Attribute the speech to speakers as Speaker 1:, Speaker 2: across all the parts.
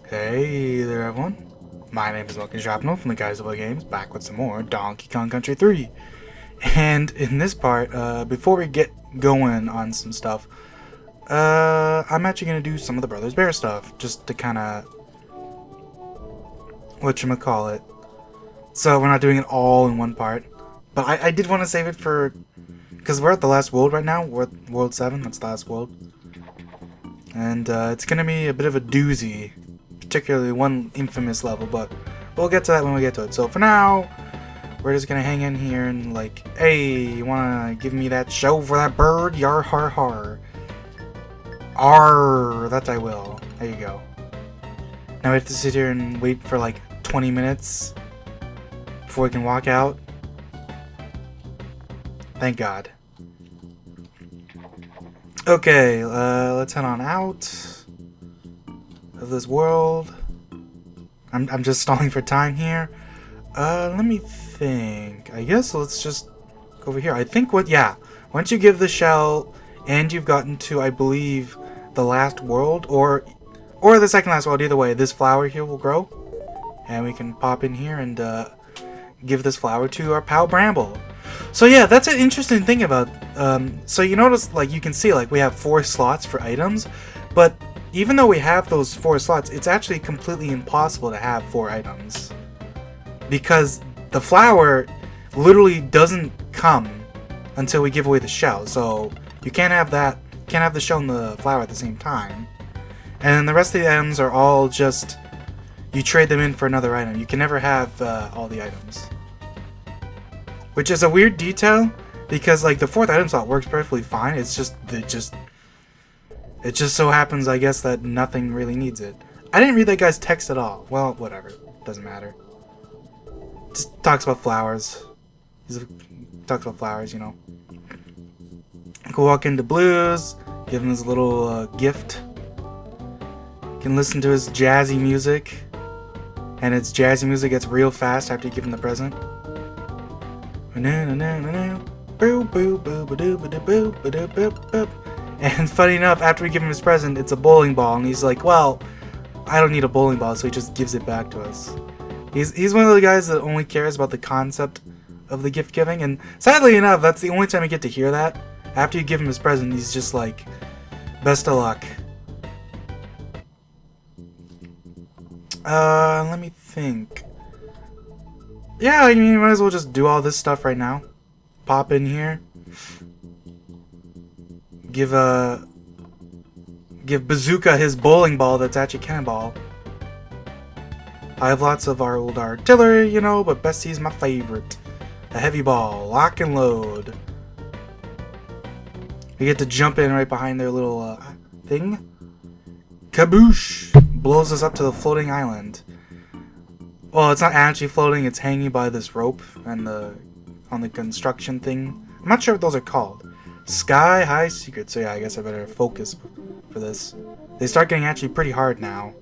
Speaker 1: Hey there everyone, my name is Milk and Shrapnel from the Guys Who Play Games, back with some more Donkey Kong Country 3. And in this part, before we get going on some stuff, I'm actually going to do some of the Brothers Bear stuff, just to kind of, whatchamacallit. So we're not doing it all in one part, but I did want to save it for, because we're at the last world right now, we're at World 7, that's the last world. And it's going to be a bit of a doozy, particularly one infamous level, but we'll get to that when we get to it. So for now, we're just gonna hang in here and like, hey, you wanna give me that show for that bird? Yar har har. Arr, that I will. There you go. Now we have to sit here and wait for like 20 minutes before we can walk out. Thank God. Okay, let's head on out of this world. I'm just stalling for time here. Let me think. I guess let's just go over here. I think once you give the shell and you've gotten to, I believe, the last world or the second last world, either way, this flower here will grow. And we can pop in here and give this flower to our pal Bramble. So yeah, that's an interesting thing about, so you notice, like, you can see, like, we have 4 slots for items, but even though we have those 4 slots, it's actually completely impossible to have 4 items. Because the flower literally doesn't come until we give away the shell, so you can't have the shell and the flower at the same time. And then the rest of the items are all just, you trade them in for another item. You can never have all the items. Which is a weird detail, because like the 4th item slot works perfectly fine. It just so happens, I guess, that nothing really needs it. I didn't read that guy's text at all. Well, whatever. Doesn't matter. Just talks about flowers. Talks about flowers, you know. You can walk into Blues, give him his little gift. You can listen to his jazzy music. And its jazzy music gets real fast after you give him the present. And funny enough, after we give him his present, it's a bowling ball, and he's like, well, I don't need a bowling ball, so he just gives it back to us. He's one of the guys that only cares about the concept of the gift giving, and sadly enough, that's the only time you get to hear that. After you give him his present, he's just like, best of luck. Let me think. Yeah, I mean, you might as well just do all this stuff right now. Pop in here. Give Bazooka his bowling ball that's actually cannonball. I have lots of our old artillery, you know, but Bessie's my favorite. A heavy ball, lock and load. We get to jump in right behind their little thing. Kaboosh! Blows us up to the floating island. Well, it's not actually floating, it's hanging by this rope and on the construction thing. I'm not sure what those are called. Sky High Secret. So yeah, I guess I better focus for this. They start getting actually pretty hard now.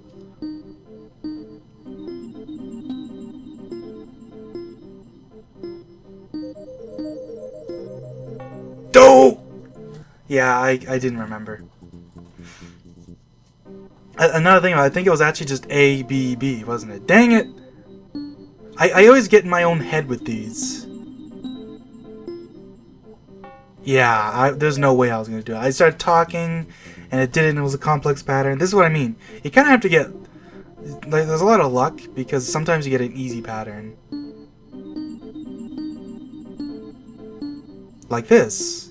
Speaker 1: Oh! Yeah, I didn't remember. Another thing, I think it was actually just A, B, B, wasn't it? Dang it! I always get in my own head with these. Yeah, there's no way I was going to do it. I started talking, and it didn't. It was a complex pattern. This is what I mean. You kind of have to get... Like, there's a lot of luck, because sometimes you get an easy pattern. Like this.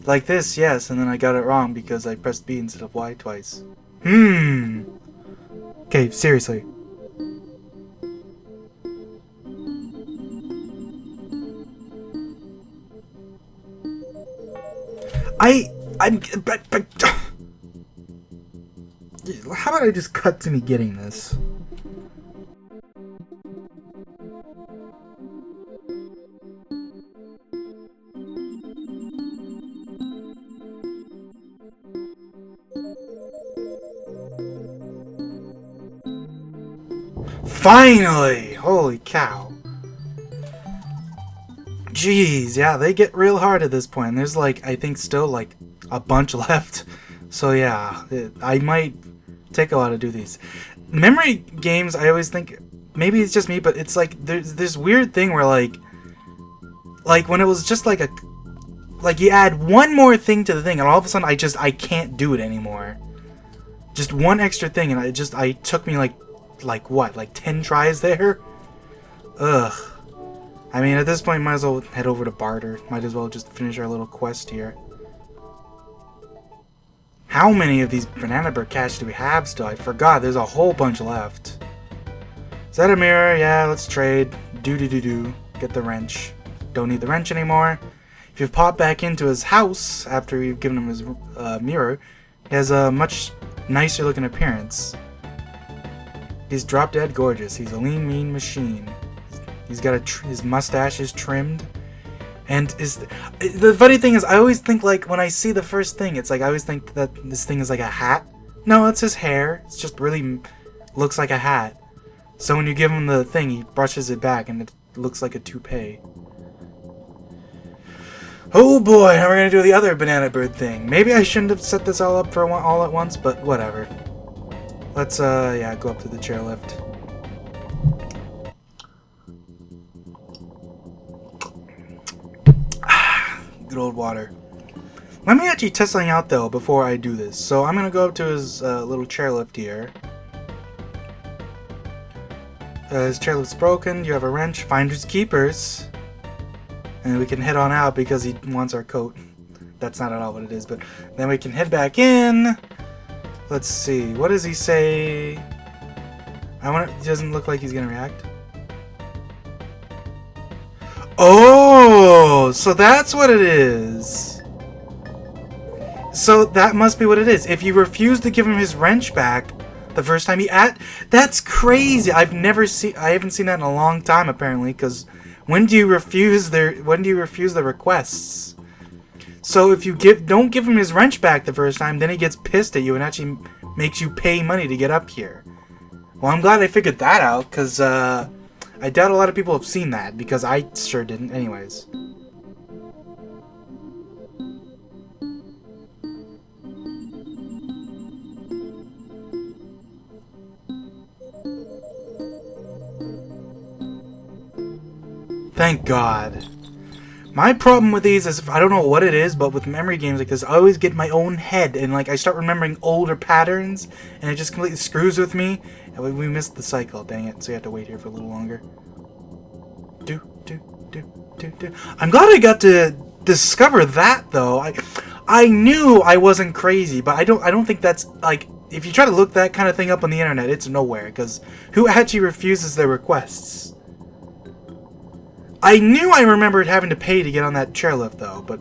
Speaker 1: Like this, yes, and then I got it wrong because I pressed B instead of Y twice. Okay, seriously. How about I just cut to me getting this? Finally! Holy cow. Jeez, yeah, they get real hard at this point. There's like, I think still like a bunch left. So yeah, I might take a while to do these. Memory games, I always think, maybe it's just me, but it's like, there's this weird thing where like when it was just like you add one more thing to the thing, and all of a sudden I can't do it anymore. Just one extra thing, and I took me like what, like 10 tries there? Ugh. I mean, at this point, might as well head over to Barter. Might as well just finish our little quest here. How many of these banana bird cash do we have still? I forgot. There's a whole bunch left. Is that a mirror? Yeah, let's trade. Do. Get the wrench. Don't need the wrench anymore. If you pop back into his house after you've given him his mirror, he has a much nicer looking appearance. He's drop dead gorgeous. He's a lean, mean machine. He's got his mustache is trimmed. And the funny thing is, I always think, like, when I see the first thing, it's like, I always think that this thing is like a hat. No, it's his hair. It's just really looks like a hat. So when you give him the thing, he brushes it back, and it looks like a toupee. Oh boy, now we're gonna do the other banana bird thing. Maybe I shouldn't have set this all up for all at once, but whatever. Let's, yeah, go up to the chairlift. Good old water. Let me actually test something out though before I do this. So I'm gonna go up to his little chairlift here. His chairlift's broken. You have a wrench. Finders keepers. And we can head on out because he wants our coat. That's not at all what it is, but then we can head back in. Let's see. What does he say? He doesn't look like he's gonna react. Oh, so that's what it is. So that must be what it is. If you refuse to give him his wrench back the first time that's crazy. I haven't seen that in a long time apparently, because when do you refuse the requests? So if you don't give him his wrench back the first time, then he gets pissed at you and actually makes you pay money to get up here. Well, I'm glad I figured that out, because I doubt a lot of people have seen that, because I sure didn't anyways. Thank God. My problem with these is, I don't know what it is, but with memory games like this, I always get in my own head, and like I start remembering older patterns, and it just completely screws with me, and we missed the cycle, dang it, so you have to wait here for a little longer. Do. I'm glad I got to discover that, though. I knew I wasn't crazy, but I don't think that's, like, if you try to look that kind of thing up on the internet, it's nowhere, because who actually refuses their requests? I knew I remembered having to pay to get on that chairlift, though, but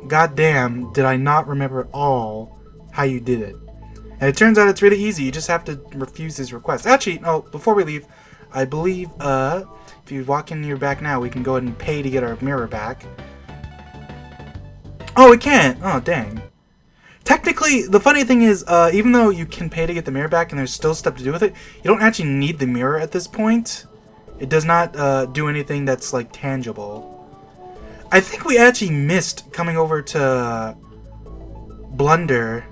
Speaker 1: goddamn, did I not remember at all how you did it. And it turns out it's really easy. You just have to refuse his request. Actually, no, before we leave, I believe, if you walk in your back now, we can go ahead and pay to get our mirror back. Oh, we can't! Oh, dang. Technically, the funny thing is, even though you can pay to get the mirror back and there's still stuff to do with it, you don't actually need the mirror at this point. It does not do anything that's, like, tangible. I think we actually missed coming over to Blunder,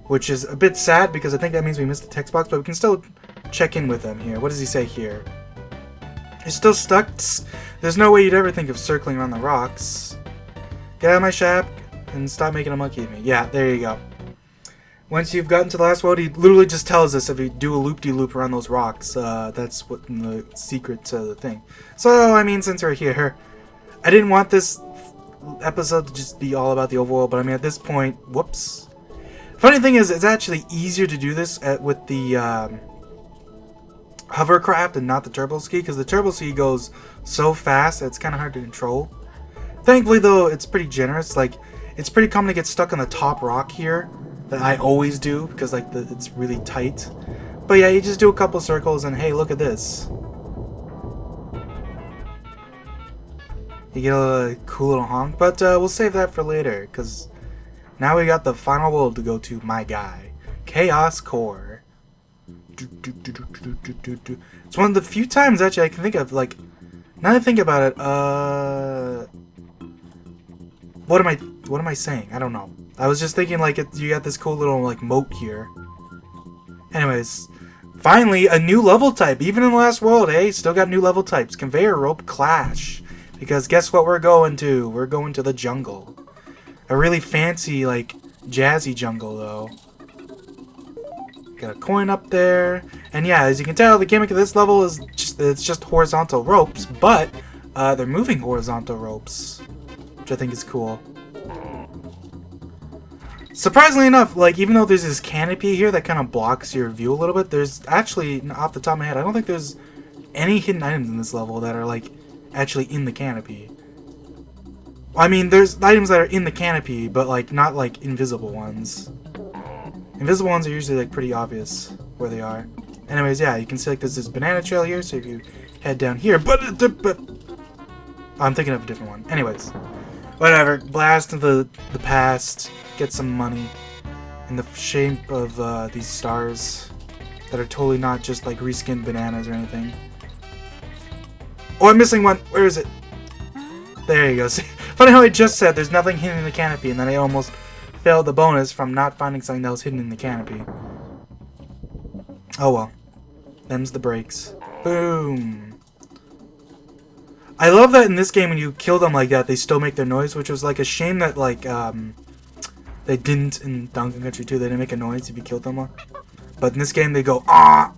Speaker 1: which is a bit sad because I think that means we missed the text box, but we can still check in with him here. What does he say here? He's still stuck. There's no way you'd ever think of circling around the rocks. Get out of my shack and stop making a monkey of me. Yeah, there you go. Once you've gotten to the last world, he literally just tells us if we do a loop-de-loop around those rocks. That's what the secret to the thing. So, I mean, since we're here, I didn't want this episode to just be all about the overworld, but I mean, at this point, whoops. Funny thing is, it's actually easier to do this with the hovercraft and not the turbo ski, because the turbo ski goes so fast that it's kind of hard to control. Thankfully, though, it's pretty generous. Like, it's pretty common to get stuck on the top rock here. That I always do, because like it's really tight. But yeah, you just do a couple circles and hey, look at this. You get a cool little honk, but we'll save that for later, because now we got the final world to go to, my guy. Chaos Core. It's one of the few times actually I can think of, like, Now that I think about it, what am I saying? I don't know. I was just thinking like you got this cool little like moat here. Anyways, finally a new level type. Even in the last world, hey, still got new level types. Conveyor rope Klash. Because guess what we're going to? We're going to the jungle. A really fancy like jazzy jungle though. Got a coin up there. And yeah, as you can tell, the gimmick of this level is it's just horizontal ropes, but they're moving horizontal ropes, which I think is cool. Surprisingly enough, like even though there's this canopy here that kind of blocks your view a little bit, there's actually, off the top of my head, I don't think there's any hidden items in this level that are like actually in the canopy. I mean, there's items that are in the canopy, but like not like invisible ones. Invisible ones are usually like pretty obvious where they are. Anyways, yeah, you can see like there's this banana trail here, so if you head down here, but I'm thinking of a different one. Anyways, whatever. Blast into the past, get some money in the shape of these stars that are totally not just like reskinned bananas or anything. Oh, I'm missing one. Where is it? There you go. See, funny how I just said there's nothing hidden in the canopy, and then I almost failed the bonus from not finding something that was hidden in the canopy. Oh well. Them's the breaks. Boom. I love that in this game when you kill them like that, they still make their noise, which was like a shame that like they didn't in Donkey Country 2. They didn't make a noise if you killed them. But in this game they go ah.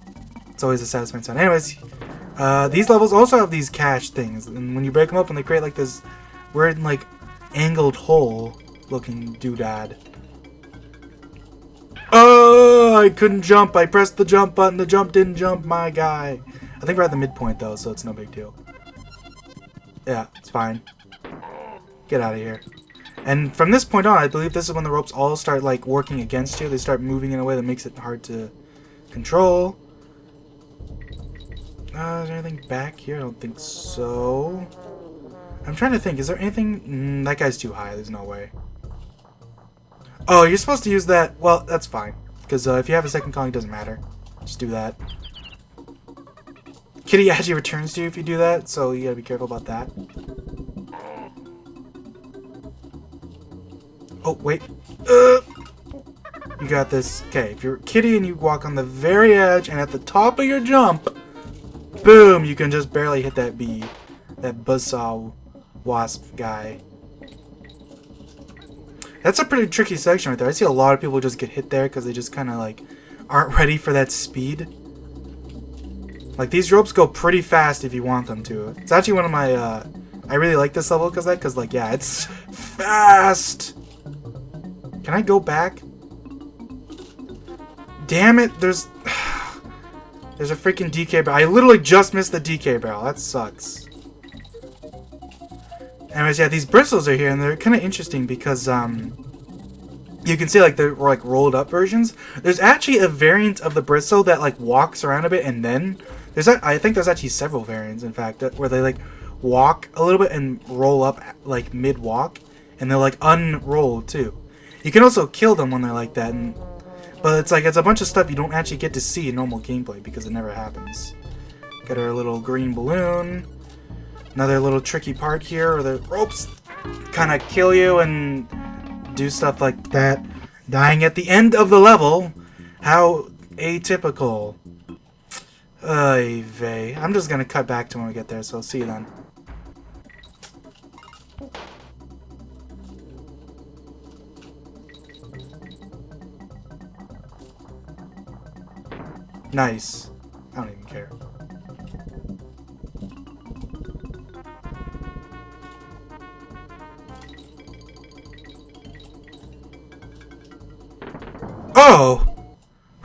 Speaker 1: It's always a satisfying sound. Anyways, these levels also have these cache things, and when you break them up and they create like this weird like angled hole looking doodad. Oh, I couldn't jump. I pressed the jump button. The jump didn't jump, my guy. I think we're at the midpoint though, so it's no big deal. Yeah, it's fine. Get out of here. And from this point on, I believe this is when the ropes all start like working against you. They start moving in a way that makes it hard to control. Is there anything back here? I don't think so. I'm trying to think. Is there anything? That guy's too high. There's no way. Oh, you're supposed to use that. Well, that's fine. Because if you have a second calling, it doesn't matter. Just do that. Kitty actually returns to you if you do that, so you gotta be careful about that. Oh, wait. You got this. Okay, if you're Kitty and you walk on the very edge and at the top of your jump, boom, you can just barely hit that bee. That buzzsaw wasp guy. That's a pretty tricky section right there. I see a lot of people just get hit there because they just kind of like aren't ready for that speed. Like these ropes go pretty fast if you want them to. It's actually one of my I really like this level because like yeah, it's fast. Can I go back? Damn it, there's a freaking DK barrel. I literally just missed the DK barrel. That sucks. Anyways, yeah, these bristles are here, and they're kind of interesting because you can see like they're like rolled up versions. There's actually a variant of the bristle that like walks around a bit, and then I think there's actually several variants, in fact, where they like walk a little bit and roll up like mid walk, and they'll like unroll too. You can also kill them when they're like that, but it's a bunch of stuff you don't actually get to see in normal gameplay because it never happens. Got our little green balloon. Another little tricky part here where the ropes kind of kill you and do stuff like that. Dying at the end of the level. How atypical. Ay vey. I'm just going to cut back to when we get there, so I'll see you then. Nice. I don't even care. Oh!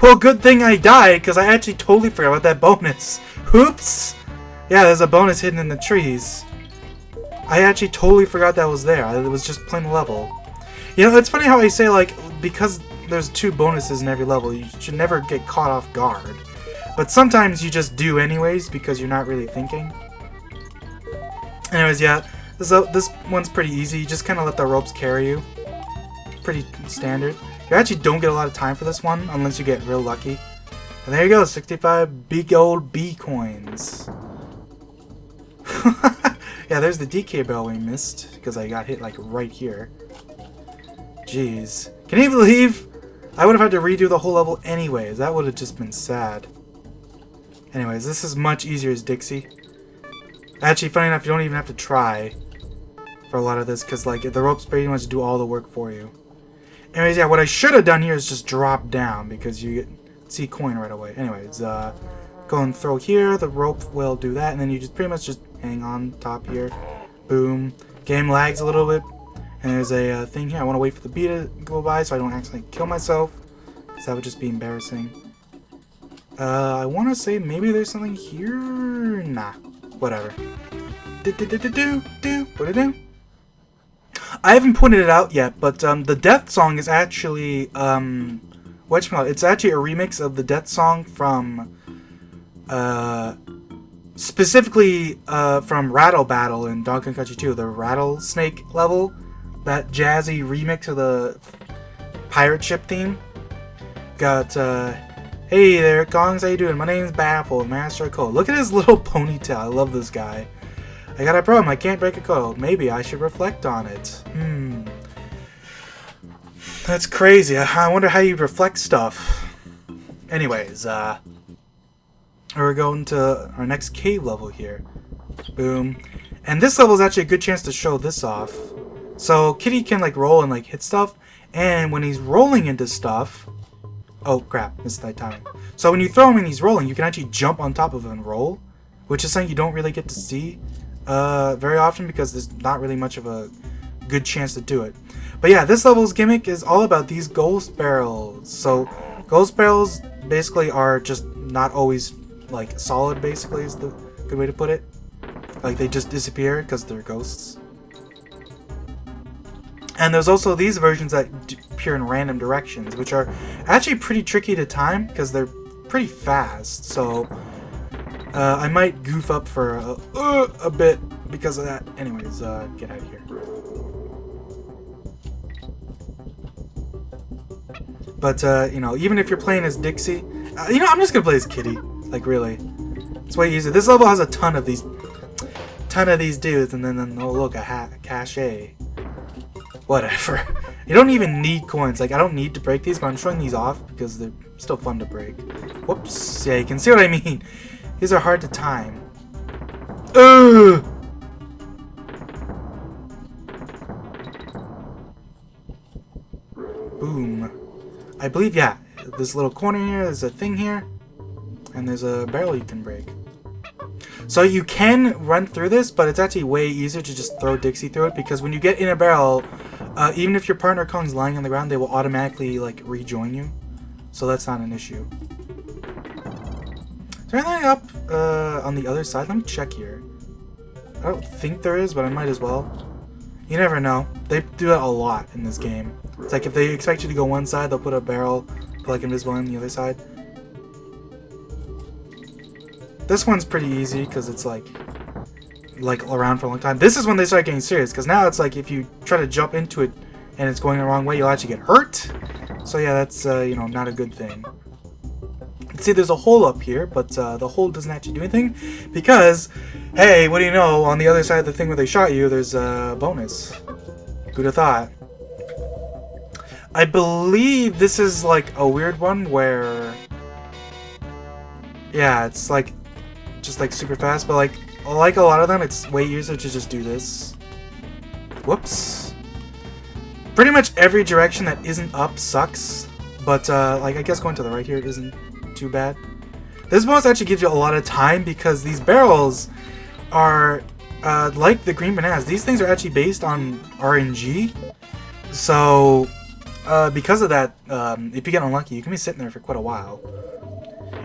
Speaker 1: Well, good thing I died, because I actually totally forgot about that bonus. Oops! Yeah, there's a bonus hidden in the trees. I actually totally forgot that was there. It was just plain level. You know, it's funny how I say, like, because there's 2 bonuses in every level, you should never get caught off guard. But sometimes you just do anyways, because you're not really thinking. Anyways, yeah, this one's pretty easy. You just kind of let the ropes carry you. Pretty standard. You actually don't get a lot of time for this one, unless you get real lucky. And there you go, 65 big old B coins. Yeah, there's the DK barrel we missed because I got hit like right here. Jeez. Can you believe I would have had to redo the whole level anyways? That would have just been sad. Anyways, this is much easier as Dixie. Actually, funny enough, you don't even have to try for a lot of this because like the ropes pretty much do all the work for you. Anyways, yeah, what I should have done here is just drop down because you see coin right away. Anyways, go and throw here. The rope will do that, and then you just pretty much just hang on top here. Boom. Game lags a little bit. And there's a thing here. I want to wait for the bee to go by so I don't accidentally kill myself, because that would just be embarrassing. I want to say maybe there's something here. Nah. Whatever. What do I do? I haven't pointed it out yet, but the death song is actually it's actually a remix of the death song from specifically from Rattle Battle in Donkey Kong Country 2, the Rattlesnake level, that jazzy remix of the pirate ship theme. Got hey there, Kongs, how you doing? My name's Baffle, Master of Code. Look at his little ponytail. I love this guy. I got a problem. I can't break a code. Maybe I should reflect on it. That's crazy. I wonder how you reflect stuff. Anyways, we're going to our next cave level here. Boom. And this level is actually a good chance to show this off. So Kitty can like roll and like hit stuff, and when he's rolling into stuff, oh crap, missed that timing. So when you throw him and he's rolling, you can actually jump on top of him and roll, which is something you don't really get to see very often because there's not really much of a good chance to do it. But yeah, this level's gimmick is all about these ghost barrels. So ghost barrels basically are just not always like solid, basically is the good way to put it. Like they just disappear because they're ghosts. And there's also these versions that appear in random directions, which are actually pretty tricky to time because they're pretty fast. So I might goof up for a bit because of that. Anyways, get out of here. But you know, even if you're playing as Dixie, you know, I'm just gonna play as Kitty. Like really, it's way easier. This level has a ton of these dudes, and then oh look, a cache. Whatever. You don't even need coins. Like, I don't need to break these, but I'm showing these off because they're still fun to break. Whoops. Yeah, you can see what I mean. These are hard to time. Ugh! Boom. I believe, yeah, this little corner here, there's a thing here, and there's a barrel you can break. So you can run through this, but it's actually way easier to just throw Dixie through it, because when you get in a barrel, even if your partner Kong's lying on the ground, they will automatically like rejoin you. So that's not an issue. Is there anything up on the other side? Let me check here. I don't think there is, but I might as well. You never know. They do that a lot in this game. It's like if they expect you to go one side, they'll put a barrel like invisible on the other side. This one's pretty easy because it's like around for a long time. This is when they start getting serious, because now it's like if you try to jump into it and it's going the wrong way, you'll actually get hurt. So yeah, that's you know, not a good thing. See, there's a hole up here, but the hole doesn't actually do anything because, hey, what do you know? On the other side of the thing where they shot you, there's a bonus. Who'd have thought? I believe this is like a weird one where, yeah, it's like just like super fast, but like a lot of them, it's way easier to just do this. Whoops. Pretty much every direction that isn't up sucks, but like I guess going to the right here isn't too bad. This bonus actually gives you a lot of time because these barrels are like the green bananas. These things are actually based on RNG, so because of that, if you get unlucky, you can be sitting there for quite a while.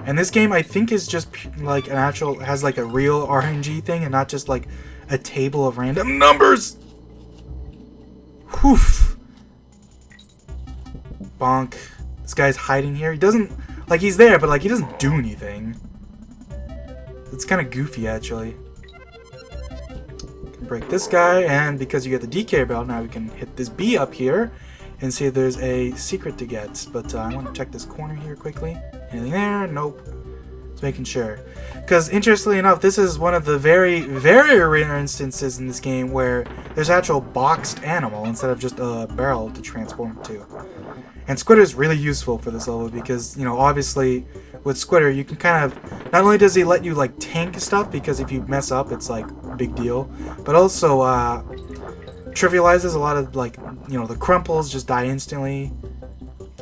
Speaker 1: And this game, I think, is just like an actual, has like a real RNG thing and not just like a table of random numbers. Whew. Bonk. This guy's hiding here. He doesn't, like, he's there, but like he doesn't do anything. It's kind of goofy, actually. Can break this guy, and because you get the DK belt, now we can hit this B up here and see if there's a secret to get. But I want to check this corner here quickly. Anything there? Nope. So making sure. Because, interestingly enough, this is one of the very, very rare instances in this game where there's actual boxed animal instead of just a barrel to transform to. And Squitter is really useful for this level because, you know, obviously with Squitter you can kind of, not only does he let you like tank stuff because if you mess up it's like a big deal, but also trivializes a lot of like, you know, the crumples just die instantly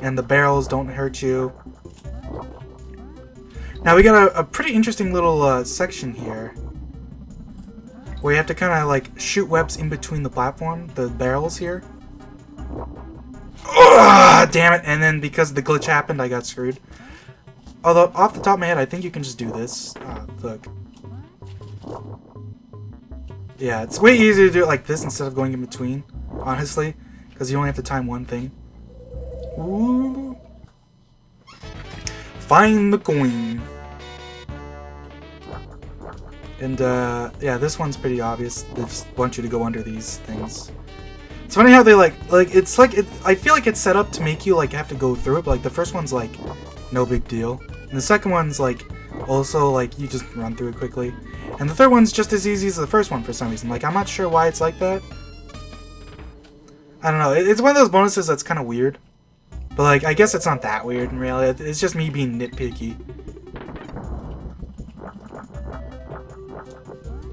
Speaker 1: and the barrels don't hurt you. Now we got a pretty interesting little section here where you have to kind of like shoot webs in between the platform, the barrels here. Ugh, damn it! And then because the glitch happened, I got screwed. Although off the top of my head, I think you can just do this. Look. Yeah, it's way easier to do it like this instead of going in between, honestly, because you only have to time one thing. Ooh. Find the coin. And yeah, this one's pretty obvious. They just want you to go under these things. It's funny how they it's like I feel like it's set up to make you like have to go through it, but like the first one's like no big deal. And the second one's like also like you just run through it quickly. And the third one's just as easy as the first one for some reason. Like I'm not sure why it's like that. I don't know. It's one of those bonuses that's kind of weird. But like I guess it's not that weird in reality. It's just me being nitpicky.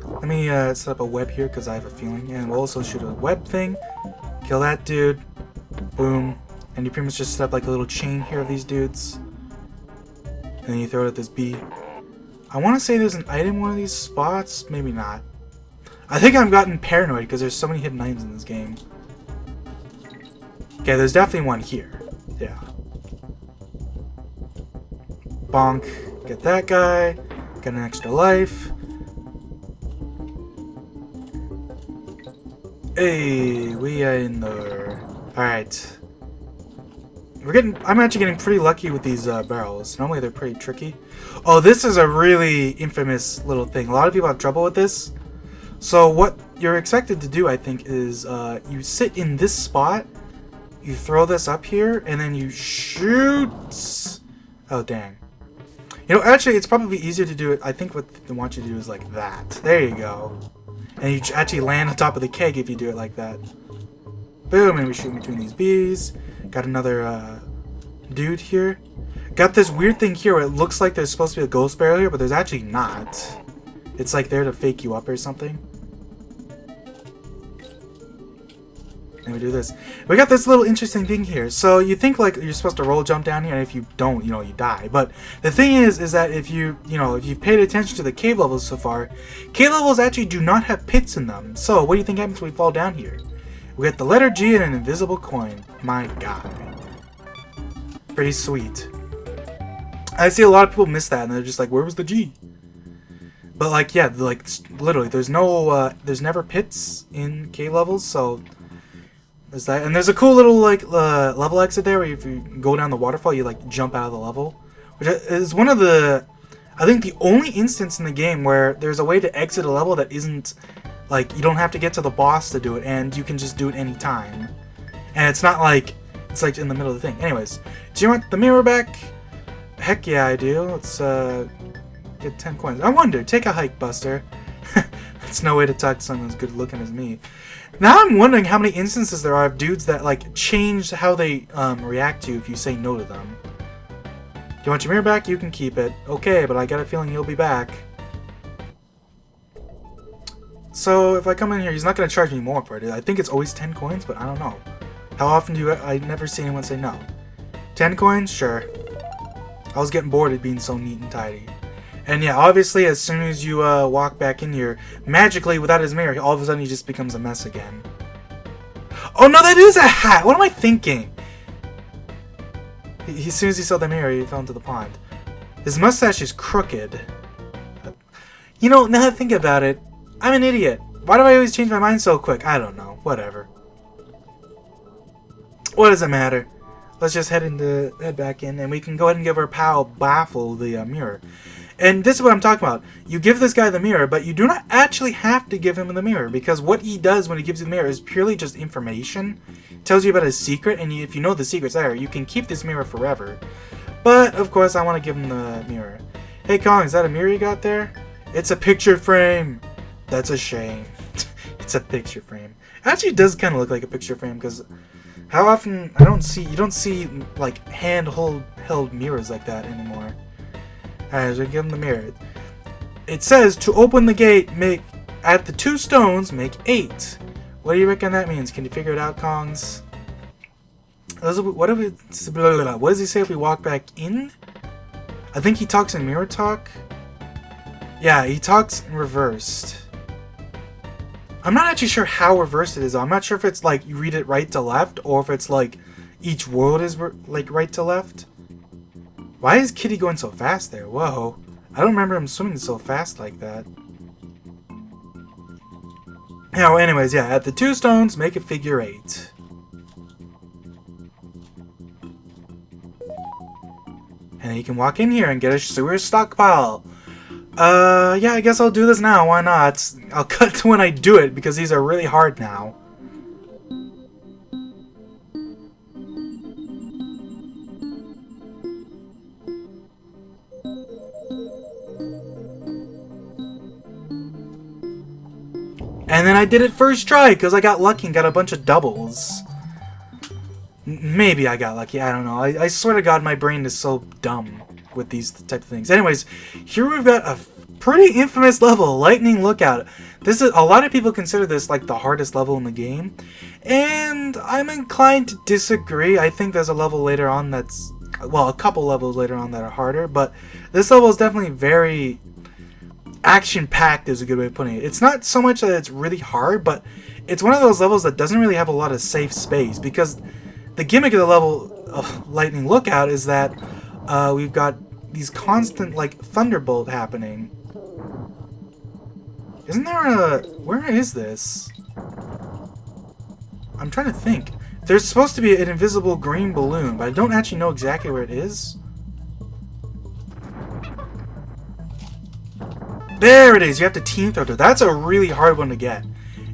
Speaker 1: Let me set up a web here because I have a feeling. And we'll also shoot a web thing. Kill that dude. Boom. And you pretty much just set up like a little chain here of these dudes. And then you throw it at this bee. I want to say there's an item in one of these spots. Maybe not. I think I've gotten paranoid because there's so many hidden items in this game. Okay, there's definitely one here. Yeah. Bonk. Get that guy. Get an extra life. Hey, we are in there. Alright. I'm actually getting pretty lucky with these barrels. Normally they're pretty tricky. Oh, this is a really infamous little thing. A lot of people have trouble with this. So what you're expected to do, I think, is you sit in this spot, you throw this up here, and then you shoot. Oh, dang. You know, actually, it's probably easier to do it. I think what they want you to do is like that. There you go. And you actually land on top of the keg if you do it like that. Boom, and we shoot between these bees. Got another dude here. Got this weird thing here where it looks like there's supposed to be a ghost barrel here, but there's actually not. It's like there to fake you up or something. And we do this. We got this little interesting thing here. So you think like you're supposed to roll jump down here, and if you don't, you know, you die. But the thing is that if you've paid attention to the cave levels so far, cave levels actually do not have pits in them. So what do you think happens when we fall down here? We get the letter G and an invisible coin. My God. Pretty sweet. I see a lot of people miss that, and they're just like, where was the G? But like, yeah, like literally, there's never pits in cave levels, so there's that. And there's a cool little like level exit there where if you go down the waterfall, you like jump out of the level, which is one of the, I think the only instance in the game where there's a way to exit a level that isn't like you don't have to get to the boss to do it, and you can just do it anytime. And it's not like it's like in the middle of the thing. Anyways, do you want the mirror back? Heck yeah, I do. Let's get 10 coins. I wonder, take a hike, Buster. That's no way to talk to someone as good looking as me. Now I'm wondering how many instances there are of dudes that like change how they react to you if you say no to them. Do you want your mirror back? You can keep it. Okay, but I got a feeling you'll be back. So if I come in here, he's not going to charge me more for it. I think it's always 10 coins, but I don't know. How often do I never see anyone say no. 10 coins? Sure. I was getting bored of being so neat and tidy. And yeah, obviously, as soon as you walk back in here, magically, without his mirror, all of a sudden he just becomes a mess again. Oh no, that is a hat! What am I thinking? As soon as he saw the mirror, he fell into the pond. His mustache is crooked. You know, now that I think about it, I'm an idiot. Why do I always change my mind so quick? I don't know. Whatever. What does it matter? Let's just head back in, and we can go ahead and give our pal Baffle the mirror. And this is what I'm talking about. You give this guy the mirror, but you do not actually have to give him the mirror, because what he does when he gives you the mirror is purely just information. It tells you about his secret, and if you know the secret's there, you can keep this mirror forever. But, of course, I want to give him the mirror. Hey Kong, is that a mirror you got there? It's a picture frame. That's a shame. It's a picture frame. Actually, it does kind of look like a picture frame because how often you don't see like held mirrors like that anymore. Alright, so give him the mirror. It says to open the gate, at the 2 stones, make 8. What do you reckon that means? Can you figure it out, Kongs? What does he say if we walk back in? I think he talks in mirror talk. Yeah, he talks in reversed. I'm not actually sure how reversed it is. I'm not sure if it's like you read it right to left or if it's like each world is like right to left. Why is Kitty going so fast there? Whoa. I don't remember him swimming so fast like that. Yeah, well, anyways, yeah, at the 2 stones, make a figure 8. And then you can walk in here and get a sewer stockpile. Yeah, I guess I'll do this now. Why not? I'll cut to when I do it because these are really hard now. And then I did it first try because I got lucky and got a bunch of doubles. Maybe I got lucky. I don't know. I swear to God, my brain is so dumb with these type of things. Anyways, here we've got a pretty infamous level, Lightning Lookout. This is a lot of people consider this like the hardest level in the game, and I'm inclined to disagree. I think there's a level later on that's, well, a couple levels later on that are harder, but this level is definitely very action-packed is a good way of putting it. It's not so much that it's really hard, but it's one of those levels that doesn't really have a lot of safe space, because the gimmick of the level of Lightning Lookout is that we've got these constant, like, thunderbolt happening. Isn't there a... Where is this? I'm trying to think. There's supposed to be an invisible green balloon, but I don't actually know exactly where it is. There it is! You have to team throw it. That's a really hard one to get.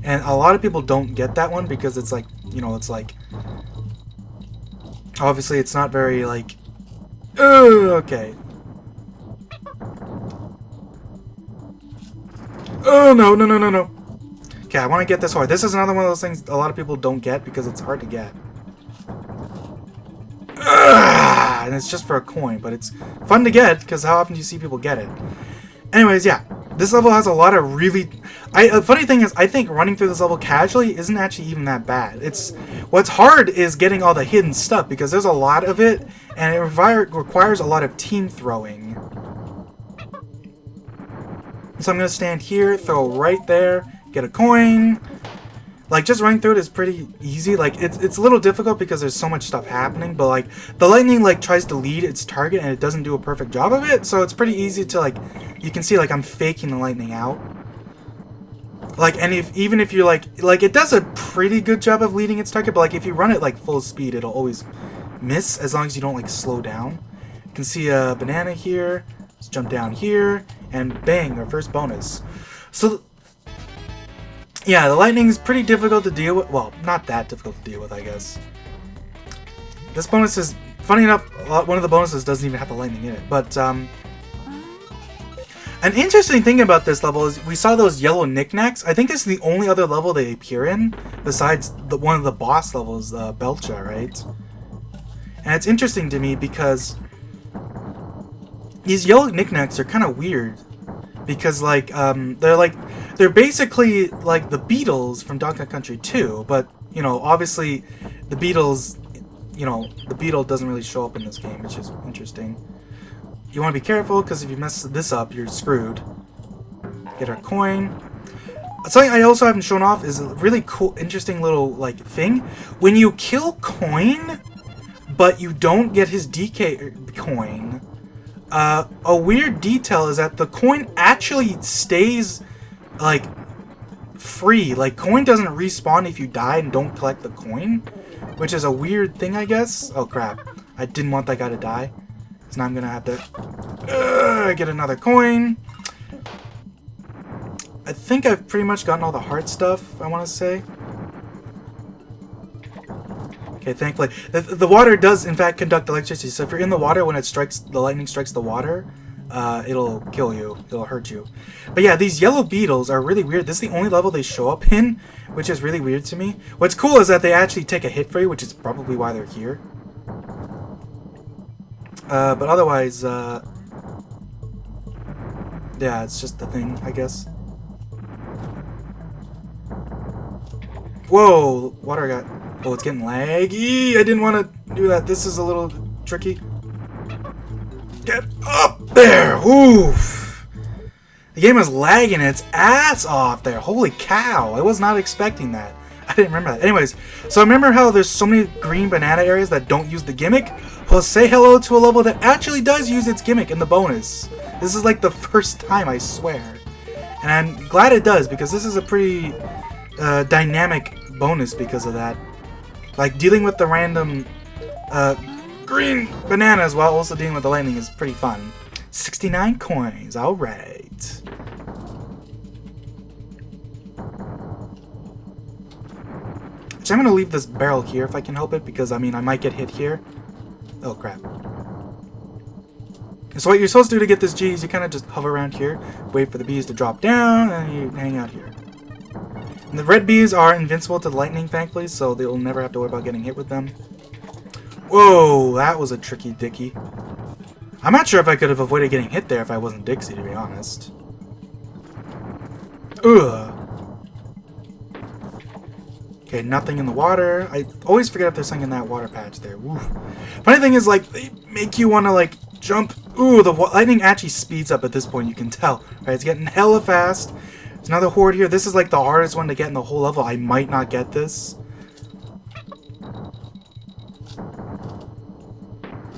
Speaker 1: And a lot of people don't get that one because it's like, you know, it's like... Obviously, it's not very, like... okay. Oh, no, no, no, no, no. Okay, I want to get this hard. This is another one of those things a lot of people don't get because it's hard to get. And it's just for a coin, but it's fun to get because how often do you see people get it? Anyways, yeah. This level has a lot of really... the funny thing is, I think running through this level casually isn't actually even that bad. What's hard is getting all the hidden stuff because there's a lot of it, and it requires a lot of team throwing. So I'm going to stand here, throw right there, get a coin. Like, just running through it is pretty easy. Like, it's a little difficult because there's so much stuff happening, but, like, the lightning, like, tries to lead its target, and it doesn't do a perfect job of it, so it's pretty easy to, like, you can see, like, I'm faking the lightning out. Like, and even if you're, like, it does a pretty good job of leading its target, but, like, if you run it, like, full speed, it'll always miss, as long as you don't, like, slow down. You can see a banana here. Let's jump down here, and bang, our first bonus. So... yeah, the lightning is pretty difficult to deal with. Well, not that difficult to deal with, I guess. This bonus is, funny enough, one of the bonuses doesn't even have the lightning in it. But, an interesting thing about this level is we saw those yellow knickknacks. I think this is the only other level they appear in, besides one of the boss levels, Belcha, right? And it's interesting to me because these yellow knickknacks are kind of weird. Because, like, they're basically like the Beatles from Donkey Kong Country 2, but, you know, obviously the Beatles, you know, the Beetle doesn't really show up in this game, which is interesting. You want to be careful, because if you mess this up, you're screwed. Get our coin. Something I also haven't shown off is a really cool, interesting little, like, thing. When you kill Coin, but you don't get his DK coin, a weird detail is that the coin actually stays, like, free. Like, coin doesn't respawn if you die and don't collect the coin, which is a weird thing, I guess. Oh, crap. I didn't want that guy to die. So now I'm gonna have to get another coin. I think I've pretty much gotten all the hard stuff, I want to say. Okay, thankfully. The water does, in fact, conduct electricity. So if you're in the water when it strikes, the lightning strikes the water, it'll kill you. It'll hurt you. But yeah, these yellow beetles are really weird. This is the only level they show up in, which is really weird to me. What's cool is that they actually take a hit for you, which is probably why they're here. But otherwise, yeah, it's just the thing, I guess. Whoa, water got... Oh, it's getting laggy. I didn't want to do that. This is a little tricky. Get up there! Oof! The game is lagging its ass off there. Holy cow! I was not expecting that. I didn't remember that. Anyways, so remember how there's so many green banana areas that don't use the gimmick? Well, say hello to a level that actually does use its gimmick in the bonus. This is like the first time, I swear. And I'm glad it does, because this is a pretty dynamic bonus because of that. Like, dealing with the random green bananas while also dealing with the lightning is pretty fun. 69 coins, alright. So I'm going to leave this barrel here if I can help it, because, I mean, I might get hit here. Oh, crap. So what you're supposed to do to get this G is you kind of just hover around here, wait for the bees to drop down, and you hang out here. And the red bees are invincible to lightning, thankfully, so they'll never have to worry about getting hit with them. Whoa, that was a tricky dicky. I'm not sure if I could have avoided getting hit there if I wasn't Dixie, to be honest. Ugh. Okay, nothing in the water. I always forget if there's something in that water patch there. Oof. Funny thing is, like, they make you want to, like, jump. Ooh, the lightning actually speeds up at this point, you can tell. Right, it's getting hella fast. There's another horde here. This is, like, the hardest one to get in the whole level. I might not get this.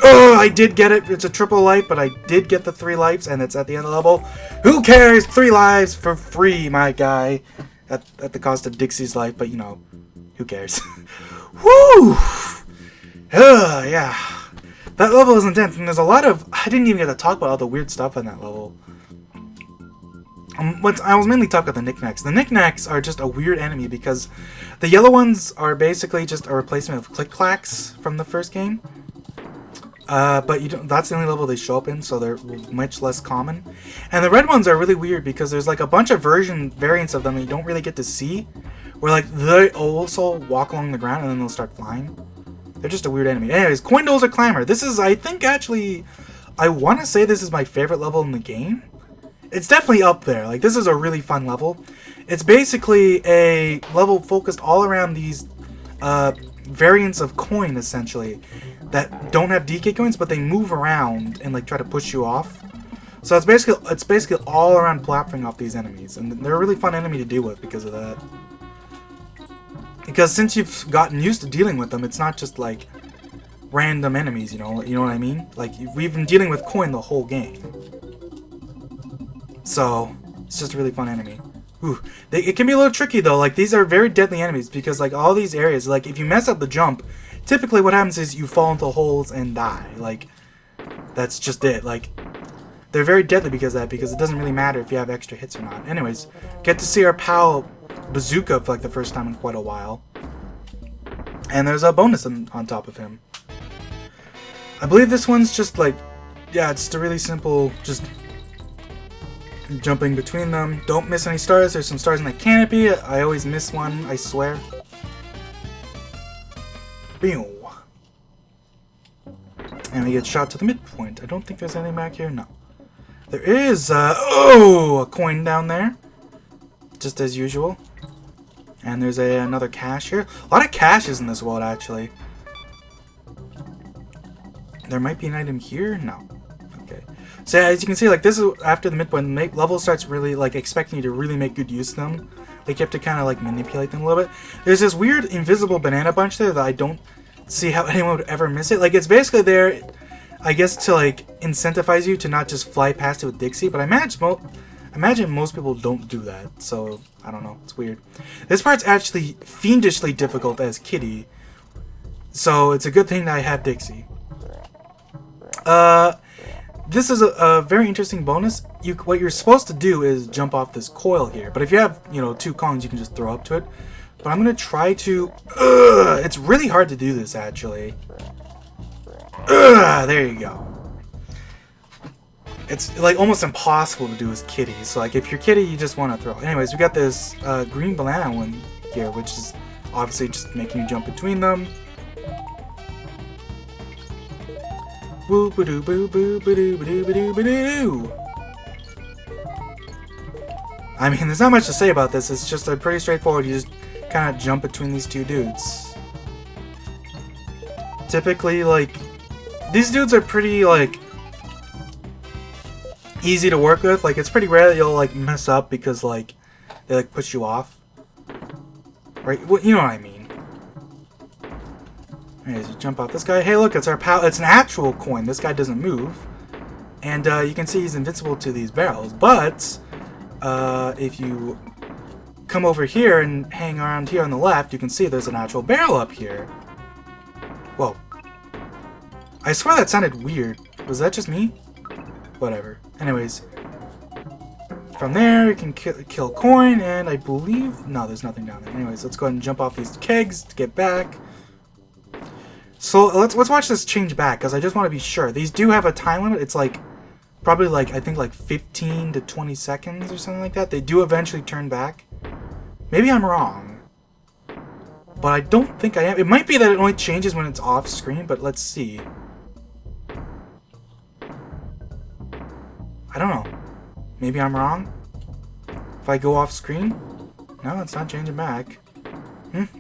Speaker 1: Oh, I did get it. It's a triple life, but I did get the 3 lives, and it's at the end of the level. Who cares? 3 lives for free, my guy. At the cost of Dixie's life, but, you know, who cares? Woo! Yeah. That level is intense, and there's a lot of... I didn't even get to talk about all the weird stuff in that level. I was mainly talking about the knickknacks. The knickknacks are just a weird enemy, because the yellow ones are basically just a replacement of click-clacks from the first game. But you don't, that's the only level they show up in, so they're much less common. And the red ones are really weird because there's like a bunch of variants of them that you don't really get to see. Where like they also walk along the ground and then they'll start flying. They're just a weird enemy. Anyways, Coin Dozer Climber. This is, I think, actually, I want to say this is my favorite level in the game. It's definitely up there. Like, this is a really fun level. It's basically a level focused all around these variants of coin, essentially, that don't have DK coins, but they move around and like try to push you off. So it's basically all around platforming off these enemies, and they're a really fun enemy to deal with because of that. Because since you've gotten used to dealing with them, it's not just like random enemies, you know what I mean? Like, we've been dealing with coin the whole game. So it's just a really fun enemy. Ooh, it can be a little tricky though. Like, these are very deadly enemies because like all these areas, like if you mess up the jump, typically what happens is you fall into holes and die. Like, that's just it. Like, they're very deadly because of that, because it doesn't really matter if you have extra hits or not. Anyways, get to see our pal Bazooka for like the first time in quite a while. And there's a bonus on top of him. I believe this one's just like, yeah, it's just a really simple, just jumping between them. Don't miss any stars. There's some stars in the canopy. I always miss one, I swear. Boom. And we get shot to the midpoint. I don't think there's anything back here. No. There is, a coin down there. Just as usual. And there's another cache here. A lot of caches in this world, actually. There might be an item here? No. Okay. So as you can see, like, this is after the midpoint. The level starts really, like, expecting you to really make good use of them. Like, you have to kind of, like, manipulate them a little bit. There's this weird invisible banana bunch there that I don't see how anyone would ever miss it. Like, it's basically there, I guess, to, like, incentivize you to not just fly past it with Dixie. But I imagine most people don't do that. So, I don't know. It's weird. This part's actually fiendishly difficult as Kitty. So, it's a good thing that I have Dixie. This is a very interesting bonus. What you're supposed to do is jump off this coil here. But if you have, 2 Kongs, you can just throw up to it. But I'm going to try to... it's really hard to do this, actually. There you go. it's like almost impossible to do as Kitty. So like if you're Kitty, you just want to throw. Anyways, we got this green banana one here, which is obviously just making you jump between them. Boo ba doo boo boo ba doo ba doo ba doo ba doo. I mean, there's not much to say about this. It's just pretty straightforward. You just kind of jump between these two dudes. Typically, like, these dudes are pretty, like, easy to work with. Like, it's pretty rare that you'll, like, mess up because, like, they, like, push you off. Right? Well, you know what I mean. Anyways, you jump off this guy. Hey, look, it's our pal. It's an actual coin. This guy doesn't move. And, you can see he's invincible to these barrels. But if you come over here and hang around here on the left, you can see there's an actual barrel up here. Whoa. I swear that sounded weird. Was that just me? Whatever. Anyways. From there, you can kill coin, and I believe... No, there's nothing down there. Anyways, let's go ahead and jump off these kegs to get back. So, let's watch this change back, because I just want to be sure. These do have a time limit. It's like... Probably like, I think like 15 to 20 seconds or something like that. They do eventually turn back. Maybe I'm wrong. But I don't think I am. It might be that it only changes when it's off screen, but let's see. I don't know. Maybe I'm wrong. If I go off screen? No, it's not changing back.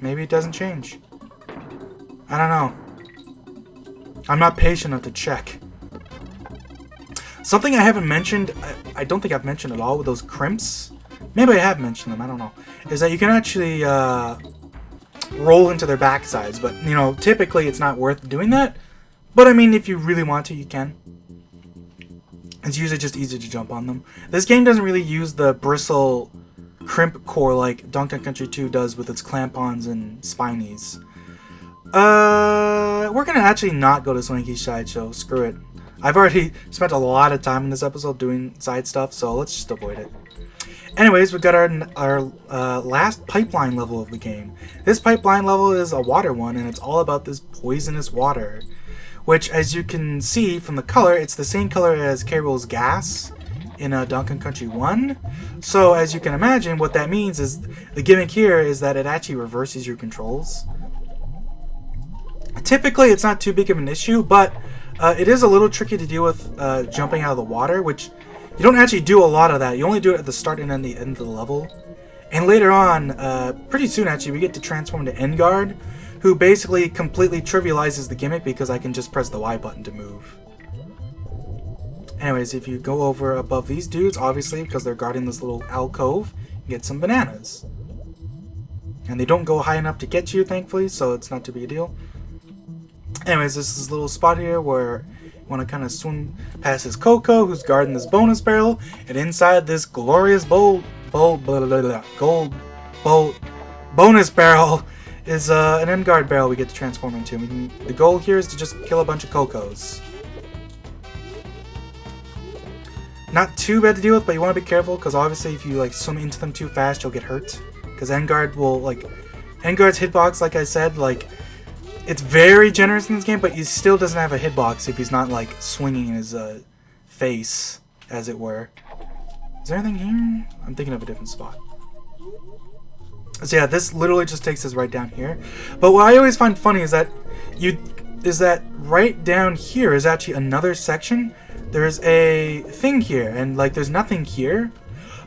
Speaker 1: Maybe it doesn't change. I don't know. I'm not patient enough to check. Something I haven't mentioned, I don't think I've mentioned at all with those crimps. Maybe I have mentioned them, I don't know. Is that you can actually roll into their backsides, but you know, typically it's not worth doing that. But I mean, if you really want to, you can. It's usually just easy to jump on them. This game doesn't really use the bristle crimp core like Donkey Kong Country 2 does with its clampons and spinies. We're gonna actually not go to Swanky's Sideshow. Screw it. I've already spent a lot of time in this episode doing side stuff, so let's just avoid it. Anyways, we've got our last pipeline level of the game. This pipeline level is a water one, and it's all about this poisonous water. Which, as you can see from the color, it's the same color as K.Rool's gas in Donkey Kong Country 1. So, as you can imagine, what that means is, the gimmick here is that it actually reverses your controls. Typically, it's not too big of an issue, but it is a little tricky to deal with jumping out of the water, which you don't actually do a lot of that. You only do it at the start and then the end of the level. And later on, pretty soon actually, we get to transform into N-Guard, who basically completely trivializes the gimmick because I can just press the Y button to move. Anyways, if you go over above these dudes, obviously, because they're guarding this little alcove, you get some bananas. And they don't go high enough to get you, thankfully, so it's not too big a deal. Anyways, this is a little spot here where you want to kind of swim past this Coco, who's guarding this bonus barrel, and inside this glorious gold bonus barrel is an N-Guard barrel we get to transform into. The goal here is to just kill a bunch of Cocos. Not too bad to deal with, but you want to be careful, because obviously if you like swim into them too fast, you'll get hurt. Because N-Guard will, like, N-Guard's hitbox, like I said, like, it's very generous in this game, but he still doesn't have a hitbox if he's not, like, swinging his face, as it were. Is there anything here? I'm thinking of a different spot. So yeah, this literally just takes us right down here. But what I always find funny is that right down here is actually another section. There's a thing here, and like there's nothing here.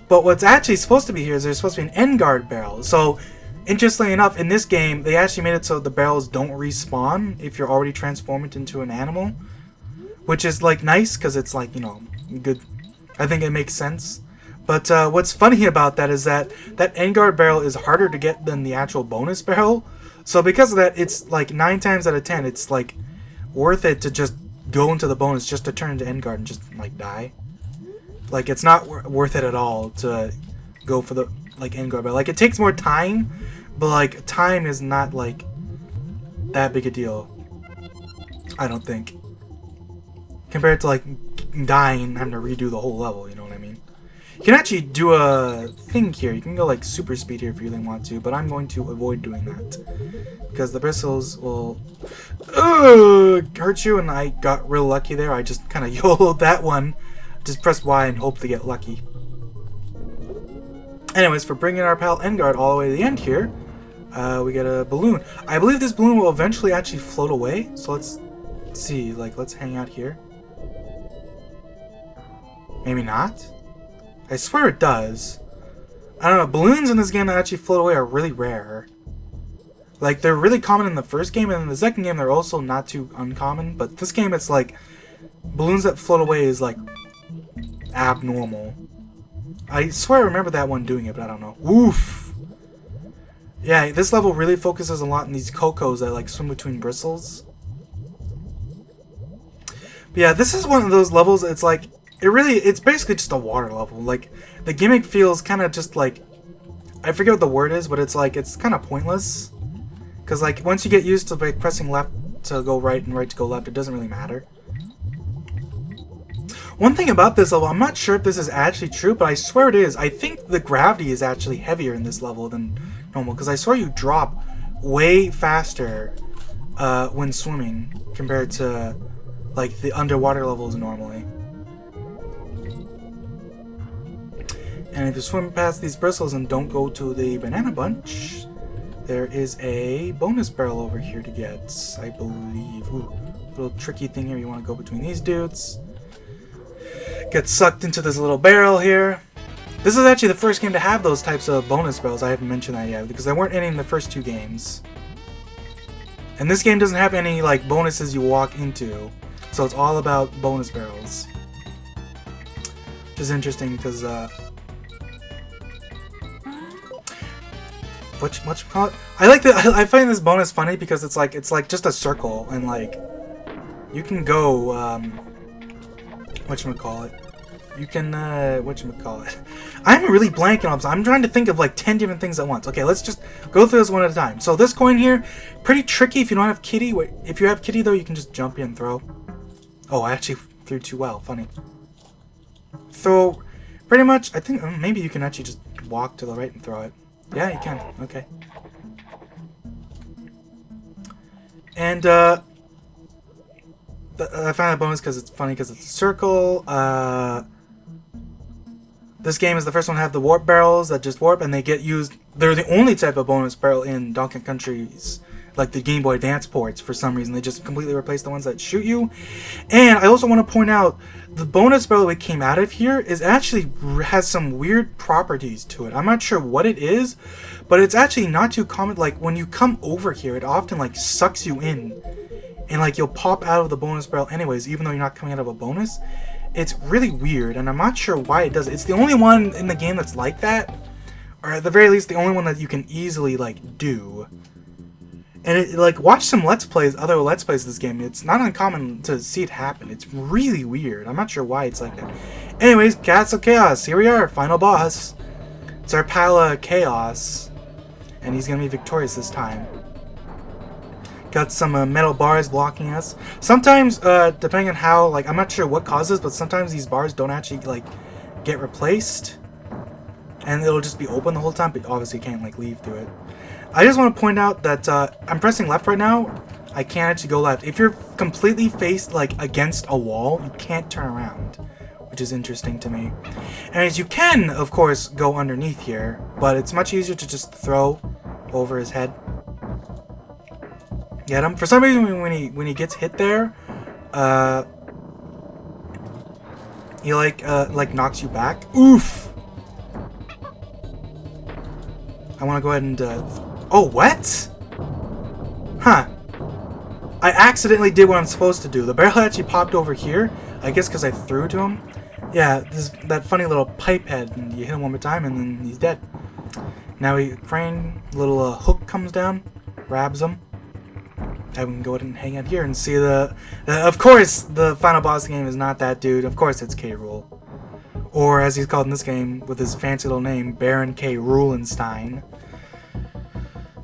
Speaker 1: But what's actually supposed to be here is there's supposed to be an N-Guard barrel. So, interestingly enough, in this game, they actually made it so the barrels don't respawn if you're already transformed into an animal. Which is like nice, because it's like, you know, good. I think it makes sense. But what's funny about that is that N-Guard barrel is harder to get than the actual bonus barrel. So because of that, it's like 9 times out of 10, it's like worth it to just go into the bonus just to turn into N-Guard and just like die. Like it's not worth it at all to go for the like N-Guard barrel. Like it takes more time, but like time is not like that big a deal. I don't think. Compared to like dying and having to redo the whole level, you know what I mean? You can actually do a thing here. You can go like super speed here if you really want to, but I'm going to avoid doing that because the bristles will hurt you, and I got real lucky there. I just kind of YOLO'd that one Just press Y and hope to get lucky. Anyways, for bringing our pal Engard all the way to the end here, we get a balloon. I believe this balloon will eventually actually float away. So let's see. Like, let's hang out here. Maybe not? I swear it does. I don't know. Balloons in this game that actually float away are really rare. Like, they're really common in the first game, and in the second game they're also not too uncommon. But this game, it's like, balloons that float away is like abnormal. I swear I remember that one doing it, but I don't know. Oof! Yeah, this level really focuses a lot on these Cocos that like swim between bristles. But yeah, this is one of those levels, it's like, it's basically just a water level. Like, the gimmick feels kind of just like, I forget what the word is, but it's like, it's kind of pointless. Because like, once you get used to like pressing left to go right and right to go left, it doesn't really matter. One thing about this level, I'm not sure if this is actually true, but I swear it is. I think the gravity is actually heavier in this level than normal, because I swear you drop way faster when swimming compared to like the underwater levels normally. And if you swim past these bristles and don't go to the banana bunch, there is a bonus barrel over here to get, I believe. Ooh, little tricky thing here. You want to go between these dudes. Get sucked into this little barrel here. This is actually the first game to have those types of bonus barrels. I haven't mentioned that yet because there weren't any in the first two games. And this game doesn't have any like bonuses you walk into, so it's all about bonus barrels. Which is interesting because whatchamacallit? I find this bonus funny because it's like just a circle and like you can go whatchamacallit? You can, whatchamacallit? I'm really blanking on this. I'm trying to think of like 10 different things at once. Okay, let's just go through this one at a time. So this coin here, pretty tricky if you don't have Kitty. Wait, if you have Kitty though, you can just jump in and throw. Oh, I actually threw too well. Funny. So, pretty much, I think maybe you can actually just walk to the right and throw it. Yeah, you can. Okay. And, I found that bonus because it's funny because it's a circle. This game is the first one to have the warp barrels that just warp and they get used. They're the only type of bonus barrel in Donkey Kong Country's, like the Game Boy Advance ports for some reason. They just completely replaced the ones that shoot you. And I also want to point out the bonus barrel that came out of here is actually has some weird properties to it. I'm not sure what it is, but it's actually not too common. Like when you come over here, it often like sucks you in. And like you'll pop out of the bonus barrel anyways, even though you're not coming out of a bonus. It's really weird, and I'm not sure why it does it. It's the only one in the game that's like that, or at the very least, the only one that you can easily like do. And like watch some other Let's Plays of this game. It's not uncommon to see it happen. It's really weird. I'm not sure why it's like that. Anyways, Castle Chaos. Here we are, final boss. It's our pal Chaos, and he's gonna be victorious this time. Got some metal bars blocking us. Sometimes, depending on how, like, I'm not sure what causes, but sometimes these bars don't actually, like, get replaced. And it'll just be open the whole time, but obviously you can't, like, leave through it. I just want to point out that, I'm pressing left right now. I can't actually go left. If you're completely faced, like, against a wall, you can't turn around. Which is interesting to me. And as you can, of course, go underneath here, but it's much easier to just throw over his head. Get him. For some reason, when he gets hit there, he like knocks you back. Oof. I want to go ahead and oh, what? Huh. I accidentally did what I'm supposed to do. The barrel actually popped over here. I guess because I threw to him. Yeah, that funny little pipe head, and you hit him one more time, and then he's dead. Now little hook comes down, grabs him. I can go ahead and hang out here and see of course, the final boss of the game is not that dude. Of course, it's K.Rool. Or, as he's called in this game, with his fancy little name, Baron K.Roolenstein.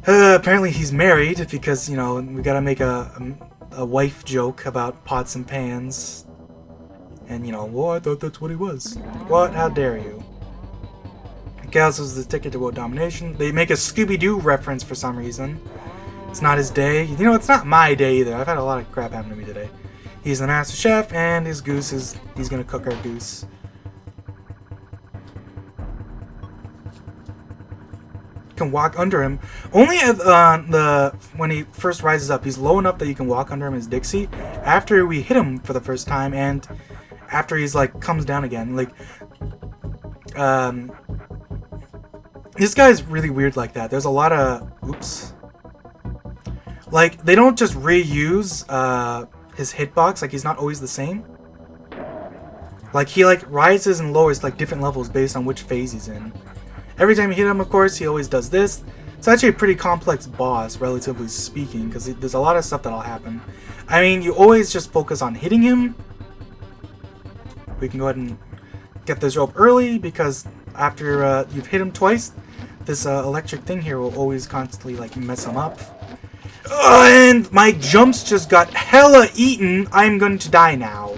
Speaker 1: Apparently he's married, because, you know, we gotta make a wife joke about pots and pans. And, you know, well, I thought that's what he was. What? How dare you? Chaos was the ticket to world domination. They make a Scooby-Doo reference for some reason. It's not his day. You know, it's not my day either. I've had a lot of crap happen to me today. He's the master chef, and his goose is... he's gonna cook our goose. Can walk under him. Only at when he first rises up, he's low enough that you can walk under him as Dixie. After we hit him for the first time, and after he's like comes down again, like this guy's really weird like that. There's a lot of like they don't just reuse his hitbox. Like he's not always the same. Like he like rises and lowers like different levels based on which phase he's in. Every time you hit him, of course, he always does this. It's actually a pretty complex boss, relatively speaking, because there's a lot of stuff that'll happen. I mean, you always just focus on hitting him. We can go ahead and get this rope early, because after you've hit him twice, this electric thing here will always constantly like mess him up. And my jumps just got hella eaten. I'm going to die now.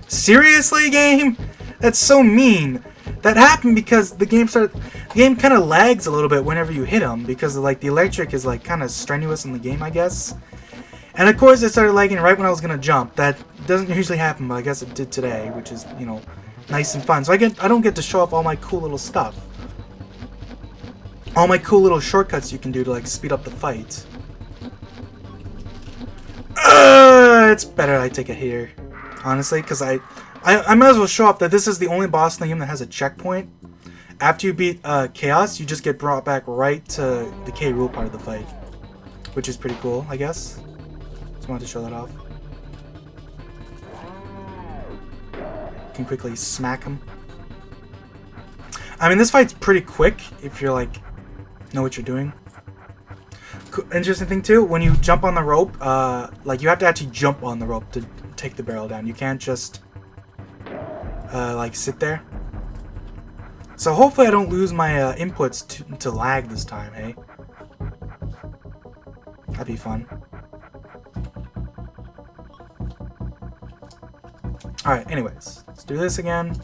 Speaker 1: Seriously, game? That's so mean. That happened because the game kind of lags a little bit whenever you hit him, because like the electric is like kind of strenuous in the game, I guess. And of course it started lagging right when I was gonna jump. That doesn't usually happen, but I guess it did today, which is, you know, nice and fun. So I don't get to show off all my cool little stuff, all my cool little shortcuts you can do to like speed up the fight. It's better I take it here, honestly, because I might as well show off that this is the only boss in the game that has a checkpoint. After you beat Chaos, you just get brought back right to the K.Rool part of the fight, which is pretty cool, I guess. Just wanted to show that off. Can quickly smack him. I mean, this fight's pretty quick if you're like know what you're doing. Interesting thing too, when you jump on the rope, like you have to actually jump on the rope to take the barrel down. You can't just like sit there. So hopefully I don't lose my inputs to lag this time, hey? That'd be fun. Alright, anyways, let's do this again.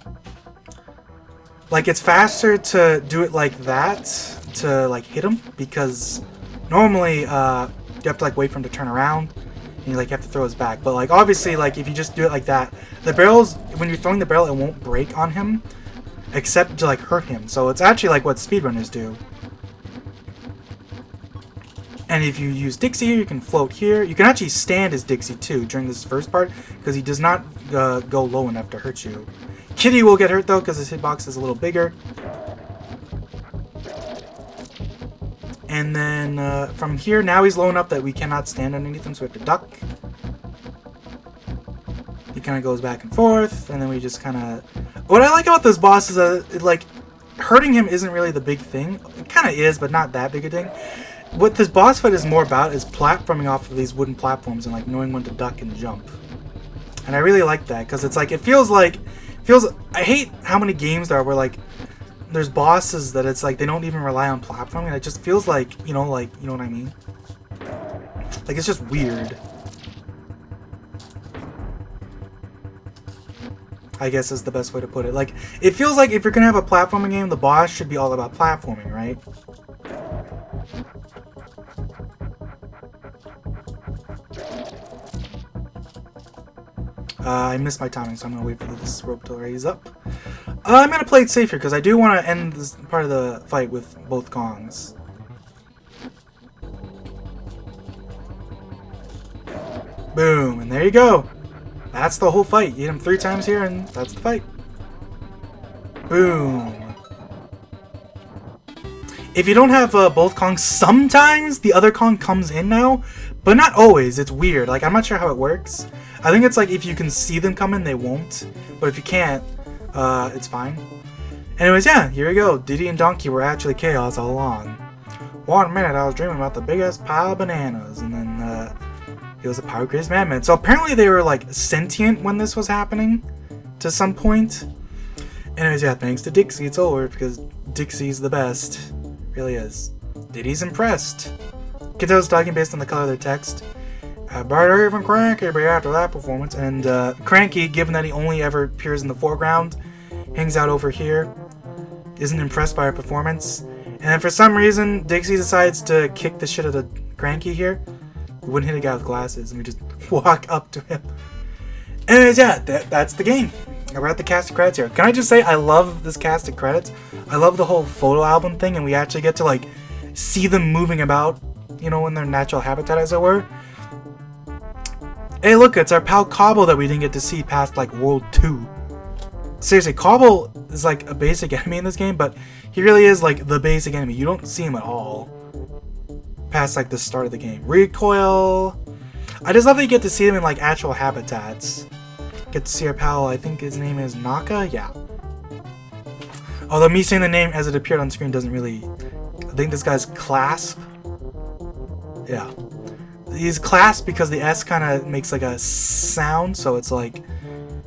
Speaker 1: Like, it's faster to do it like that, to like hit him, because normally you have to like wait for him to turn around, and you like have to throw his back. But like obviously, like if you just do it like that, the barrels, when you're throwing the barrel, it won't break on him, except to like hurt him. So it's actually like what speedrunners do. And if you use Dixie here, you can float here. You can actually stand as Dixie too during this first part, because he does not go low enough to hurt you. Kitty will get hurt though, because his hitbox is a little bigger. And then from here, now he's low enough that we cannot stand underneath him, so we have to duck. He kind of goes back and forth, and then we just kind of... What I like about this boss is that, like, hurting him isn't really the big thing. It kind of is, but not that big a thing. What this boss fight is more about is platforming off of these wooden platforms and, like, knowing when to duck and jump. And I really like that, because it's like, it feels like... I hate how many games there are where, like, there's bosses that it's like they don't even rely on platforming, and it just feels like, you know what I mean? Like, it's just weird. I guess is the best way to put it. Like, it feels like if you're gonna have a platforming game, the boss should be all about platforming, right? I missed my timing, so I'm gonna wait for this rope to raise up. I'm gonna play it safe here, because I do want to end this part of the fight with both gongs. Boom, and there you go. That's the whole fight. You hit him 3 times here, and that's the fight. Boom. If you don't have both Kongs, sometimes the other Kong comes in now, but not always. It's weird. Like, I'm not sure how it works. I think it's like if you can see them coming, they won't. But if you can't, it's fine. Anyways, yeah, here we go. Diddy and Donkey were actually Chaos all along. 1 minute, I was dreaming about the biggest pile of bananas, and then it was a power crazed madman. So apparently they were like sentient when this was happening to some point. Anyways, yeah, thanks to Dixie, it's over, because Dixie's the best. Really is. Diddy's impressed. Can tell it's talking based on the color of their text. Better even Cranky be after that performance. And Cranky, given that he only ever appears in the foreground, hangs out over here, isn't impressed by our performance. And then for some reason, Dixie decides to kick the shit out of Cranky here. We wouldn't hit a guy with glasses, and we just walk up to him. Anyways, yeah, that's the game. We're at the cast of credits here. Can I just say, I love this cast of credits. I love the whole photo album thing, and we actually get to, like, see them moving about, you know, in their natural habitat, as it were. Hey, look, it's our pal Cobble that we didn't get to see past, like, World 2. Seriously, Cobble is, like, a basic enemy in this game, but he really is, like, the basic enemy. You don't see him at all past, like, the start of the game. Recoil. I just love that you get to see them in, like, actual habitats. Get to see our pal, I think his name is Naka? Yeah. Although me saying the name as it appeared on screen doesn't really... I think this guy's Clasp. Yeah. He's Clasp because the S kind of makes like a sound, so it's like...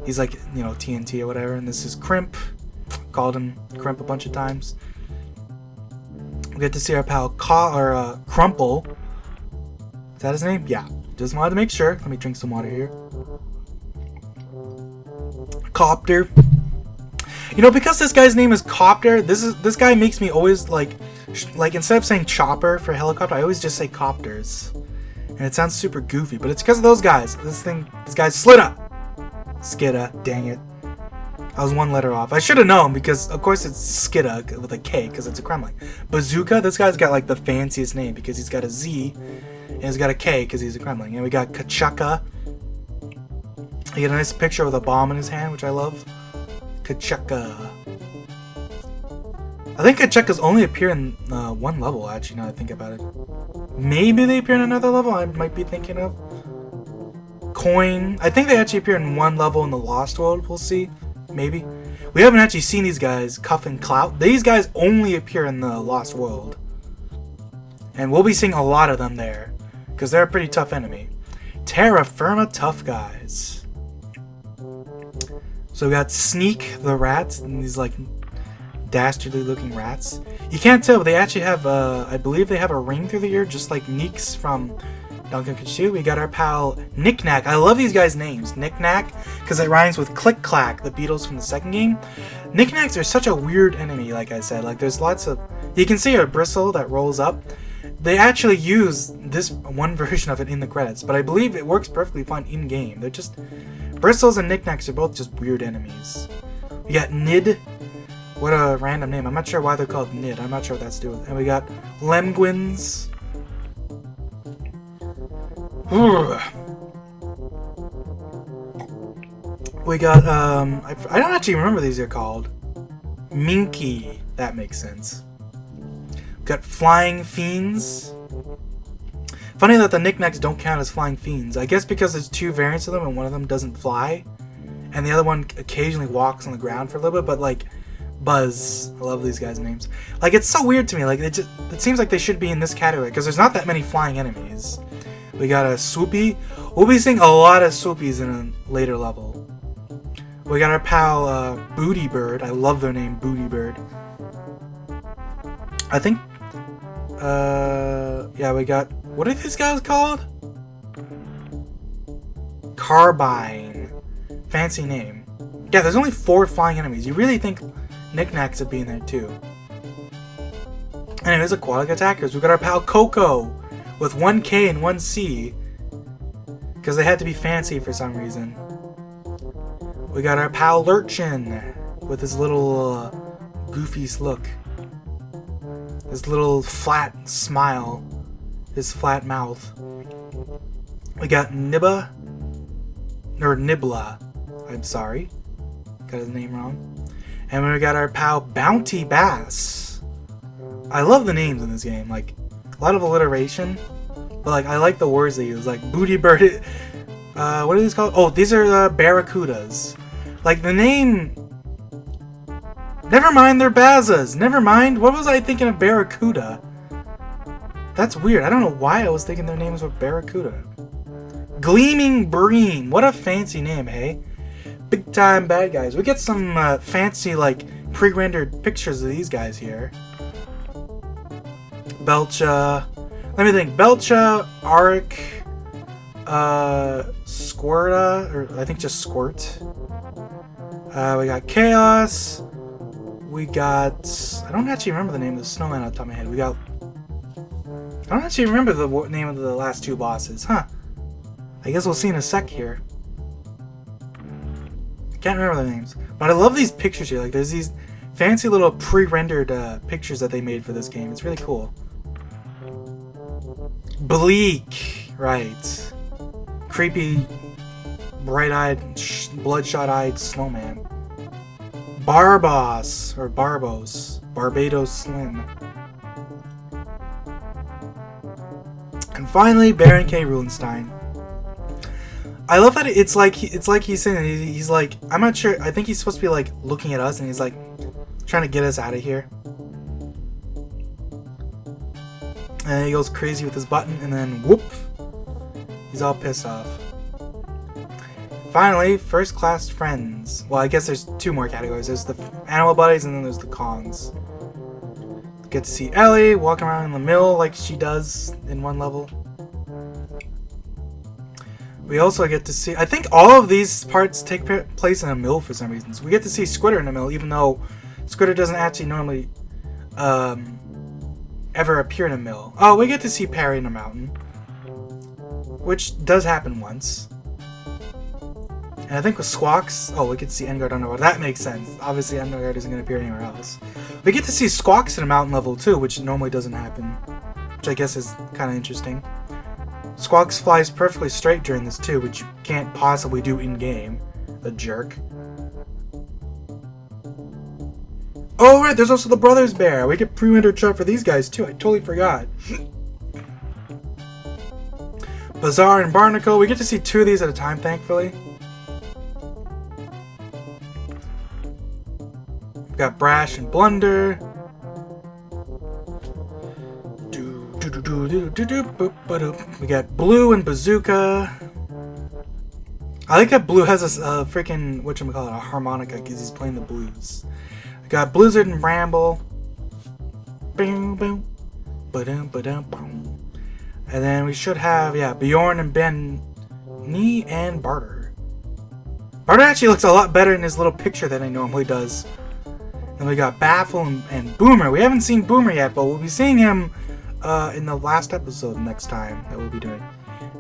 Speaker 1: He's like, you know, TNT or whatever. And this is Crimp. Called him Crimp a bunch of times. We get to see our pal Crumple. Is that his name? Yeah. Just wanted to make sure. Let me drink some water here. Copter. You know, because this guy's name is Copter, this guy makes me always like instead of saying chopper for helicopter, I always just say copters. And it sounds super goofy, but it's because of those guys. This guy's Slitta. Skidda, dang it. I was one letter off. I should have known because of course it's Skidda with a K because it's a Kremlin. Bazooka, this guy's got like the fanciest name because he's got a Z and he's got a K because he's a Kremlin. And we got Kachaka. You get a nice picture with a bomb in his hand, which I love. Kachaka. I think Kachaka's only appear in one level, actually, now that I think about it. Maybe they appear in another level I might be thinking of. Coin. I think they actually appear in one level in the Lost World, we'll see. Maybe. We haven't actually seen these guys, Cuff and Clout. These guys only appear in the Lost World. And we'll be seeing a lot of them there. Because they're a pretty tough enemy. Terra Firma tough guys. So we got Sneak the rat, and these like dastardly looking rats. You can't tell, but they actually have, I believe they have a ring through the ear, just like Neeks from Donkey Kong Country 2. We got our pal Knick-Knack. I love these guys' names, Knick-Knack, because it rhymes with Click Clack, the Beatles from the second game. Knick-Knacks are such a weird enemy, like I said. Like there's lots of, you can see a bristle that rolls up. They actually use this one version of it in the credits, but I believe it works perfectly fine in-game. They're just... Bristles and Knickknacks are both just weird enemies. We got Nid. What a random name. I'm not sure why they're called Nid. I'm not sure what that's to do with it. And we got Lemguins. We got, I don't actually remember these are called. Minky. That makes sense. We got Flying Fiends. Funny that the Knickknacks don't count as flying fiends. I guess because there's two variants of them and one of them doesn't fly. And the other one occasionally walks on the ground for a little bit, but like Buzz. I love these guys' names. Like it's so weird to me. Like it seems like they should be in this category because there's not that many flying enemies. We got a Swoopy. We'll be seeing a lot of Swoopies in a later level. We got our pal Booty Bird. I love their name, Booty Bird. I think yeah, we got, what are these guys called? Carbine. Fancy name. Yeah, there's only 4 flying enemies. You really think Knickknacks would be in there too. Anyways, aquatic attackers. We got our pal Coco with 1 K and 1 C. Because they had to be fancy for some reason. We got our pal Lurchin with his little goofy look. His little flat smile. His flat mouth. We got Nibba. Or Nibla. I'm sorry. Got his name wrong. And we got our pal Bounty Bass. I love the names in this game. Like, a lot of alliteration. But, like, I like the words they use. Like, Booty Bird. What are these called? Oh, these are Barracudas. Like, the name... Never mind, they're Bazas. Never mind. What was I thinking of Barracuda? That's weird. I don't know why I was thinking their names were Barracuda. Gleaming Bream. What a fancy name, hey? Big time bad guys. We get some fancy, like, pre-rendered pictures of these guys here. Belcha. Let me think. Belcha, Arik, Squirta, or I think just Squirt. We got Chaos. We got... I don't actually remember the name of the snowman off the top of my head. We got... I don't actually remember the name of the last 2 bosses. Huh. I guess we'll see in a sec here. Can't remember the names. But I love these pictures here. Like, there's these fancy little pre-rendered pictures that they made for this game. It's really cool. Bleak. Right. Creepy, bright-eyed, bloodshot-eyed snowman. Barbos. Or Barbos. Barbados Slim. And finally, Baron K.Rool. I love that it's like he's saying, he's like, I'm not sure, I think he's supposed to be like looking at us and he's like trying to get us out of here. And he goes crazy with his button and then whoop, he's all pissed off. Finally, first class friends. Well, I guess there's two more categories. There's the animal buddies and then there's the Kongs. Get to see Ellie walking around in the mill like she does in one level. We also get to see, I think all of these parts take place in a mill for some reason. So we get to see Squitter in a mill, even though Squitter doesn't actually normally ever appear in a mill. Oh, we get to see Perry in a mountain, which does happen once. And I think with Squawks, oh, we get to see Engard underwater. That makes sense. Obviously, Engard isn't going to appear anywhere else. We get to see Squawks in a mountain level too, which normally doesn't happen, which I guess is kind of interesting. Squawks flies perfectly straight during this too, which you can't possibly do in-game. A jerk. Oh right, there's also the Brothers Bear. We get pre-rendered shot for these guys too. I totally forgot. Bazaar and Barnacle. We get to see two of these at a time, thankfully. We got Brash and Blunder. We got Blue and Bazooka. I like that Blue has a freaking, whatchamacallit, a harmonica because he's playing the blues. We got Blizzard and Ramble. Boom, boom. Ba-dum, ba-dum, boom. And then we should have, yeah, Bjorn and Benny and Barter. Barter actually looks a lot better in his little picture than he normally does. Then we got Baffle and Boomer. We haven't seen Boomer yet, but we'll be seeing him in the last episode next time that we'll be doing.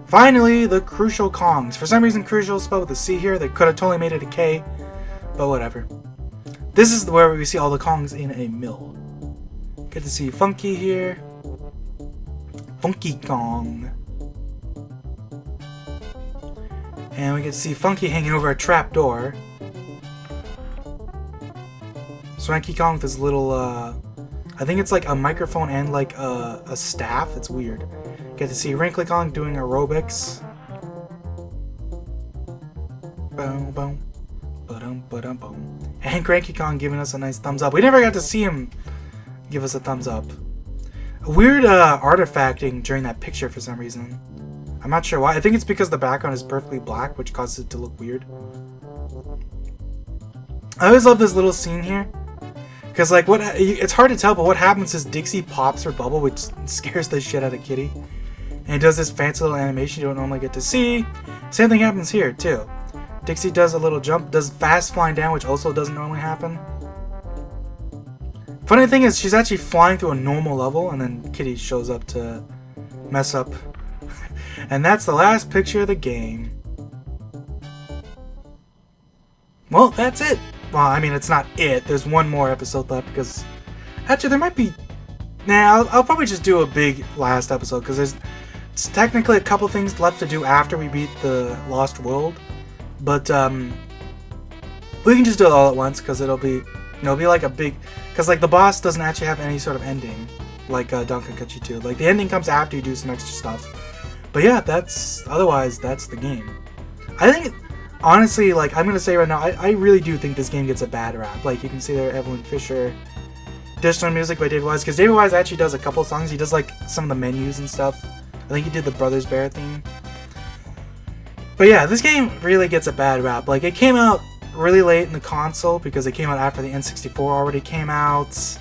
Speaker 1: Finally, the Crucial Kongs. For some reason, Crucial is spelled with a C here. They could have totally made it a K, but whatever. This is where we see all the Kongs in a mill. Get to see Funky here. Funky Kong. And we get to see Funky hanging over a trap door. Swanky Kong with his little, I think it's like a microphone and like a staff. It's weird. Get to see Wrinkly Kong doing aerobics. Boom, boom. Ba-dum, ba-dum, boom. And Cranky Kong giving us a nice thumbs up. We never got to see him give us a thumbs up. A weird artifacting during that picture for some reason. I'm not sure why. I think it's because the background is perfectly black, which causes it to look weird. I always love this little scene here. Because, like, it's hard to tell, but what happens is Dixie pops her bubble, which scares the shit out of Kitty. And it does this fancy little animation you don't normally get to see. Same thing happens here, too. Dixie does a little jump, does fast flying down, which also doesn't normally happen. Funny thing is, she's actually flying through a normal level, and then Kitty shows up to mess up. And that's the last picture of the game. Well, that's it. Well, I mean, it's not it. There's one more episode left because... Actually, there might be... Nah, I'll probably just do a big last episode because there's technically a couple things left to do after we beat the Lost World. But, we can just do it all at once because it'll be... it'll be like a big... Because, like, the boss doesn't actually have any sort of ending like Donkey Kong Country 2. Like, the ending comes after you do some extra stuff. But yeah, otherwise, that's the game. I think... Honestly, like, I'm going to say right now, I really do think this game gets a bad rap. Like, you can see there, Evelyn Fisher. Additional music by David Wise, because David Wise actually does a couple songs. He does, like, some of the menus and stuff. I think he did the Brothers Bear theme. But yeah, this game really gets a bad rap. Like, it came out really late in the console, because it came out after the N64 already came out.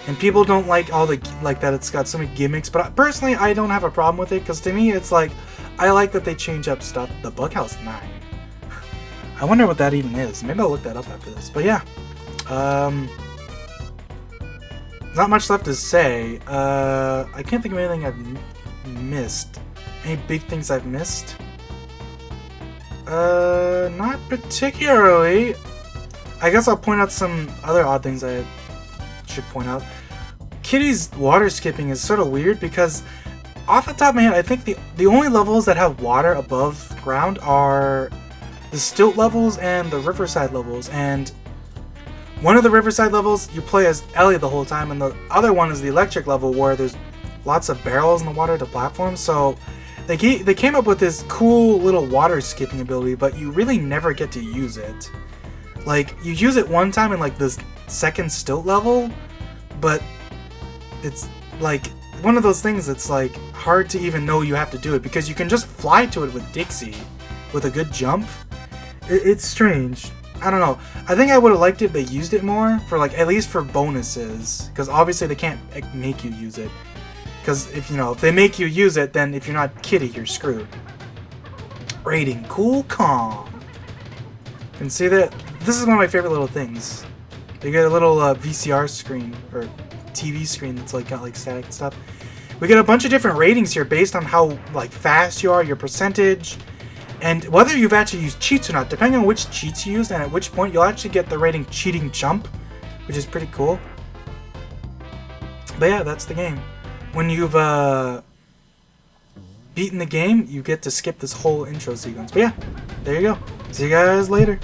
Speaker 1: And people don't like all the, like, that it's got so many gimmicks. But personally, I don't have a problem with it, because to me, it's like, I like that they change up stuff. The Bughouse 9. I wonder what that even is. Maybe I'll look that up after this. But yeah. Not much left to say. I can't think of anything I've missed. Any big things I've missed? Not particularly. I guess I'll point out some other odd things I should point out. Kitty's water skipping is sort of weird because off the top of my head, I think the only levels that have water above ground are the stilt levels and the riverside levels. And one of the riverside levels, you play as Ellie the whole time, and the other one is the electric level where there's lots of barrels in the water to platform. So they came up with this cool little water skipping ability, but you really never get to use it. Like, you use it one time in like this second stilt level, but it's like one of those things that's like hard to even know you have to do it because you can just fly to it with Dixie with a good jump. It's strange. I don't know. I think I would have liked it if they used it more for like at least for bonuses, because obviously they can't make you use it. Because if they make you use it, then if you're not Kitty, you're screwed. Rating Cool Calm. You can see that this is one of my favorite little things. You get a little VCR screen or TV screen that's like got like static and stuff. We get a bunch of different ratings here based on how like fast you are, your percentage, and whether you've actually used cheats or not. Depending on which cheats you used and at which point, you'll actually get the rating Cheating Jump, which is pretty cool. But yeah, that's the game. When you've beaten the game, you get to skip this whole intro sequence. But yeah, there you go. See you guys later.